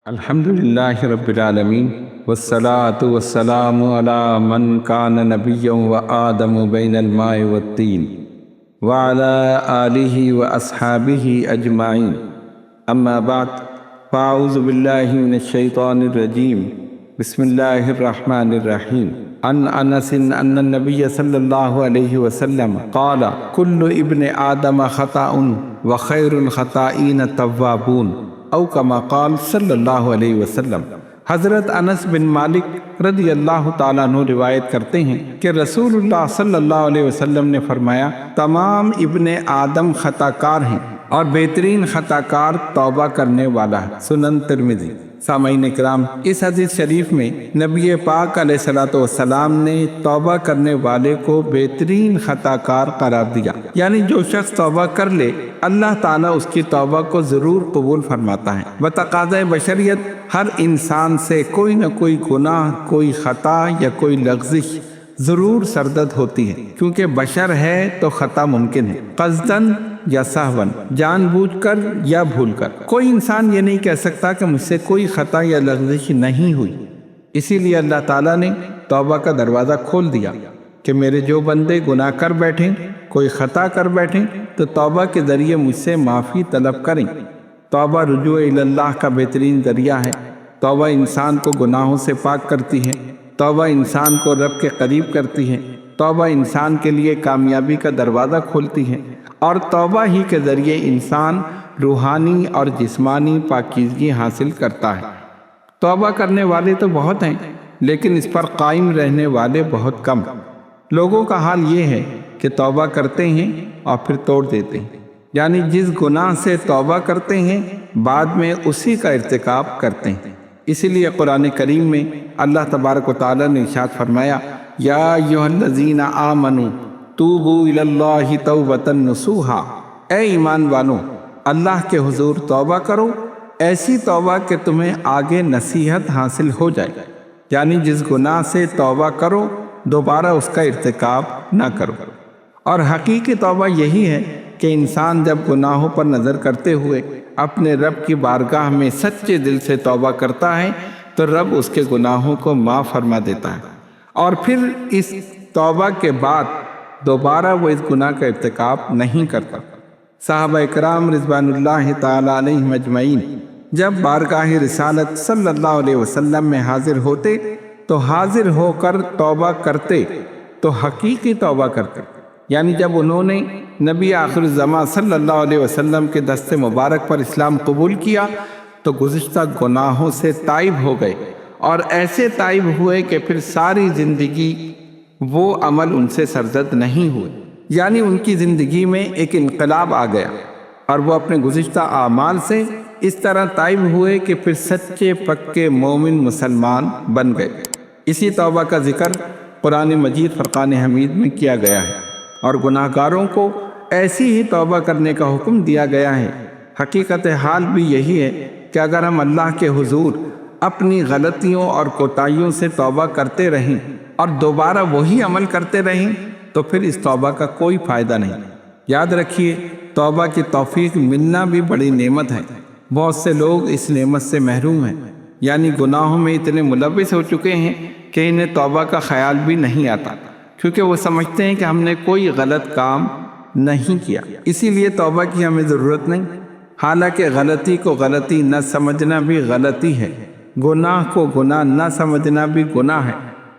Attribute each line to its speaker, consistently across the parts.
Speaker 1: الحمدللہ رب العالمین والصلاة والسلام علی من کان نبیا و آدم بین الماء والطین وعلی آلہ و اصحابہ اجمعین اما بعد فاعوذ باللہ من الشیطان الرجیم بسم اللہ الرحمن الرحیم عن انس ان النبی صلی اللہ علیہ وسلم قال کل ابن آدم خطاء وخیر الخطائین التوابون او کما قال صلی اللہ علیہ وسلم۔ حضرت انس بن مالک رضی اللہ تعالیٰ عنہ روایت کرتے ہیں کہ رسول اللہ صلی اللہ علیہ وسلم نے فرمایا، تمام ابن آدم خطا کار ہیں اور بہترین خطا کار توبہ کرنے والا ہے۔ سنن ترمذی۔ سامعین اکرام، اس حدیث شریف میں نبی پاک علیہ الصلوۃ والسلام نے توبہ کرنے والے کو بہترین خطا کار قرار دیا، یعنی جو شخص توبہ کر لے اللہ تعالیٰ اس کی توبہ کو ضرور قبول فرماتا ہے۔ بتقاضۂ بشریت ہر انسان سے کوئی نہ کوئی گناہ، کوئی خطا یا کوئی لغزش ضرور سرزد ہوتی ہے، کیونکہ بشر ہے تو خطا ممکن ہے، قصداً یا سہواً، جان بوجھ کر یا بھول کر۔ کوئی انسان یہ نہیں کہہ سکتا کہ مجھ سے کوئی خطا یا لغزش نہیں ہوئی، اسی لیے اللہ تعالیٰ نے توبہ کا دروازہ کھول دیا کہ میرے جو بندے گناہ کر بیٹھیں، کوئی خطا کر بیٹھیں تو توبہ کے ذریعے مجھ سے معافی طلب کریں۔ توبہ رجوع اللہ کا بہترین ذریعہ ہے۔ توبہ انسان کو گناہوں سے پاک کرتی ہے، توبہ انسان کو رب کے قریب کرتی ہے، توبہ انسان کے لیے کامیابی کا دروازہ کھولتی ہے، اور توبہ ہی کے ذریعے انسان روحانی اور جسمانی پاکیزگی حاصل کرتا ہے۔ توبہ کرنے والے تو بہت ہیں، لیکن اس پر قائم رہنے والے بہت کم۔ لوگوں کا حال یہ ہے کہ توبہ کرتے ہیں اور پھر توڑ دیتے ہیں، یعنی جس گناہ سے توبہ کرتے ہیں بعد میں اسی کا ارتکاب کرتے ہیں۔ اسی لیے قرآن کریم میں اللہ تبارک و تعالیٰ نے ارشاد فرمایا، یا ایھا الذین آمنوا توبوا الی اللہ توبۃ نصوحا، اے ایمان والو اللہ کے حضور توبہ کرو، ایسی توبہ کہ تمہیں آگے نصیحت حاصل ہو جائے، یعنی جس گناہ سے توبہ کرو دوبارہ اس کا ارتکاب نہ کرو۔ اور حقیقی توبہ یہی ہے کہ انسان جب گناہوں پر نظر کرتے ہوئے اپنے رب کی بارگاہ میں سچے دل سے توبہ کرتا ہے تو رب اس کے گناہوں کو معاف فرما دیتا ہے، اور پھر اس توبہ کے بعد دوبارہ وہ اس گناہ کا ارتکاب نہیں کرتا۔ صحابہ اکرام رضوان اللہ تعالیٰ علیہم اجمعین جب بارگاہ رسالت صلی اللہ علیہ وسلم میں حاضر ہوتے تو حاضر ہو کر توبہ کرتے تو حقیقی توبہ کرتے، یعنی جب انہوں نے نبی آخر الزماں صلی اللہ علیہ وسلم کے دست مبارک پر اسلام قبول کیا تو گزشتہ گناہوں سے تائب ہو گئے، اور ایسے تائب ہوئے کہ پھر ساری زندگی وہ عمل ان سے سرزد نہیں ہوئے، یعنی ان کی زندگی میں ایک انقلاب آ گیا اور وہ اپنے گزشتہ اعمال سے اس طرح تائب ہوئے کہ پھر سچے پکے مومن مسلمان بن گئے۔ اسی توبہ کا ذکر قرآن مجید فرقان حمید میں کیا گیا ہے، اور گناہ گاروں کو ایسی ہی توبہ کرنے کا حکم دیا گیا ہے۔ حقیقت حال بھی یہی ہے کہ اگر ہم اللہ کے حضور اپنی غلطیوں اور کوتاہیوں سے توبہ کرتے رہیں اور دوبارہ وہی عمل کرتے رہیں تو پھر اس توبہ کا کوئی فائدہ نہیں۔ یاد رکھیے، توبہ کی توفیق ملنا بھی بڑی نعمت ہے۔ بہت سے لوگ اس نعمت سے محروم ہیں، یعنی گناہوں میں اتنے ملوث ہو چکے ہیں کہ انہیں توبہ کا خیال بھی نہیں آتا، کیونکہ وہ سمجھتے ہیں کہ ہم نے کوئی غلط کام نہیں کیا، اسی لیے توبہ کی ہمیں ضرورت نہیں۔ حالانکہ غلطی کو غلطی نہ سمجھنا بھی غلطی ہے، گناہ کو گناہ نہ سمجھنا بھی گناہ ہے۔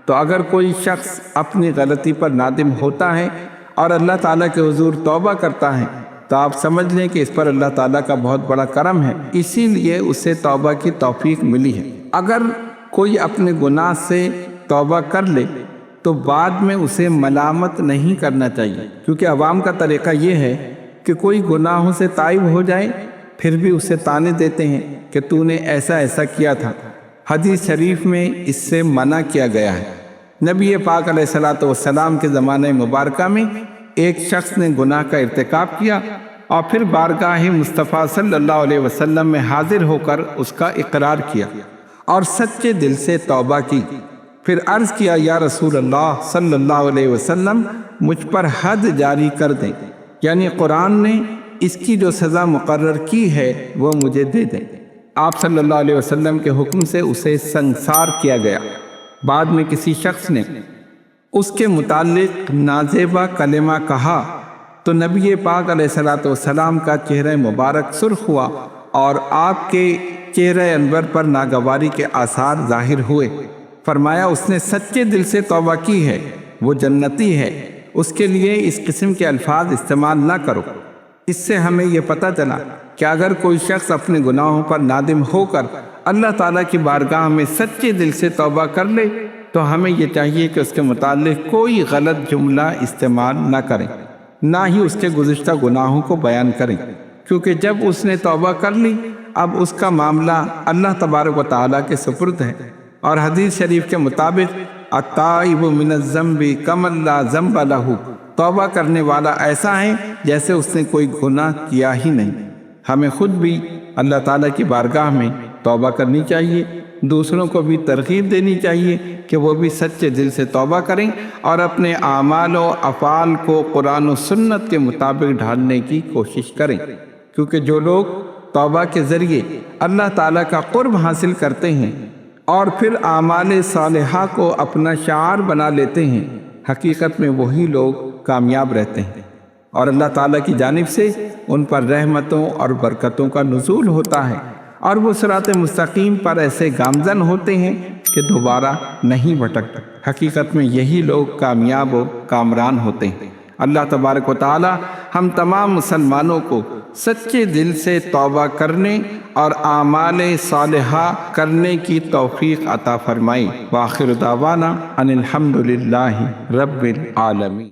Speaker 1: تو اگر کوئی شخص اپنی غلطی پر نادم ہوتا ہے اور اللہ تعالیٰ کے حضور توبہ کرتا ہے تو آپ سمجھ لیں کہ اس پر اللہ تعالیٰ کا بہت بڑا کرم ہے، اسی لیے اسے توبہ کی توفیق ملی ہے۔ اگر کوئی اپنے گناہ سے توبہ کر لے تو بعد میں اسے ملامت نہیں کرنا چاہیے، کیونکہ عوام کا طریقہ یہ ہے کہ کوئی گناہوں سے تائب ہو جائے پھر بھی اسے طعنے دیتے ہیں کہ تو نے ایسا ایسا کیا تھا۔ حدیث شریف میں اس سے منع کیا گیا ہے۔ نبی پاک علیہ الصلوۃ والسلام کے زمانہ مبارکہ میں ایک شخص نے گناہ کا ارتکاب کیا اور پھر بارگاہ مصطفیٰ صلی اللہ علیہ وسلم میں حاضر ہو کر اس کا اقرار کیا اور سچے دل سے توبہ کی۔ پھر عرض کیا، یا رسول اللہ صلی اللہ علیہ وسلم مجھ پر حد جاری کر دیں، یعنی قرآن نے اس کی جو سزا مقرر کی ہے وہ مجھے دے دیں۔ آپ صلی اللہ علیہ وسلم کے حکم سے اسے سنسار کیا گیا۔ بعد میں کسی شخص نے اس کے متعلق نازیبا کلمہ کہا تو نبی پاک علیہ الصلوۃ والسلام کا چہرہ مبارک سرخ ہوا اور آپ کے چہرہ انور پر ناگواری کے آثار ظاہر ہوئے۔ فرمایا اس نے سچے دل سے توبہ کی ہے، وہ جنتی ہے، اس کے لیے اس قسم کے الفاظ استعمال نہ کرو۔ اس سے ہمیں یہ پتہ چلا کہ اگر کوئی شخص اپنے گناہوں پر نادم ہو کر اللہ تعالیٰ کی بارگاہ میں سچے دل سے توبہ کر لے تو ہمیں یہ چاہیے کہ اس کے متعلق کوئی غلط جملہ استعمال نہ کریں، نہ ہی اس کے گزشتہ گناہوں کو بیان کریں، کیونکہ جب اس نے توبہ کر لی اب اس کا معاملہ اللہ تبارک و تعالیٰ کے سپرد ہے۔ اور حدیث شریف کے مطابق التائب من الذنب کمن لا ذنب لہ، توبہ کرنے والا ایسا ہے جیسے اس نے کوئی گناہ کیا ہی نہیں۔ ہمیں خود بھی اللہ تعالیٰ کی بارگاہ میں توبہ کرنی چاہیے، دوسروں کو بھی ترغیب دینی چاہیے کہ وہ بھی سچے دل سے توبہ کریں اور اپنے اعمال و افعال کو قرآن و سنت کے مطابق ڈھالنے کی کوشش کریں، کیونکہ جو لوگ توبہ کے ذریعے اللہ تعالیٰ کا قرب حاصل کرتے ہیں اور پھر اعمال صالحہ کو اپنا شعار بنا لیتے ہیں، حقیقت میں وہی لوگ کامیاب رہتے ہیں اور اللہ تعالیٰ کی جانب سے ان پر رحمتوں اور برکتوں کا نزول ہوتا ہے اور وہ صراط مستقیم پر ایسے گامزن ہوتے ہیں کہ دوبارہ نہیں بھٹکتے۔ حقیقت میں یہی لوگ کامیاب و کامران ہوتے ہیں۔ اللہ تبارک و تعالی ہم تمام مسلمانوں کو سچے دل سے توبہ کرنے اور اعمال صالحہ کرنے کی توفیق عطا فرمائے۔ وآخر دعوانا ان الحمد للہ رب العالمین۔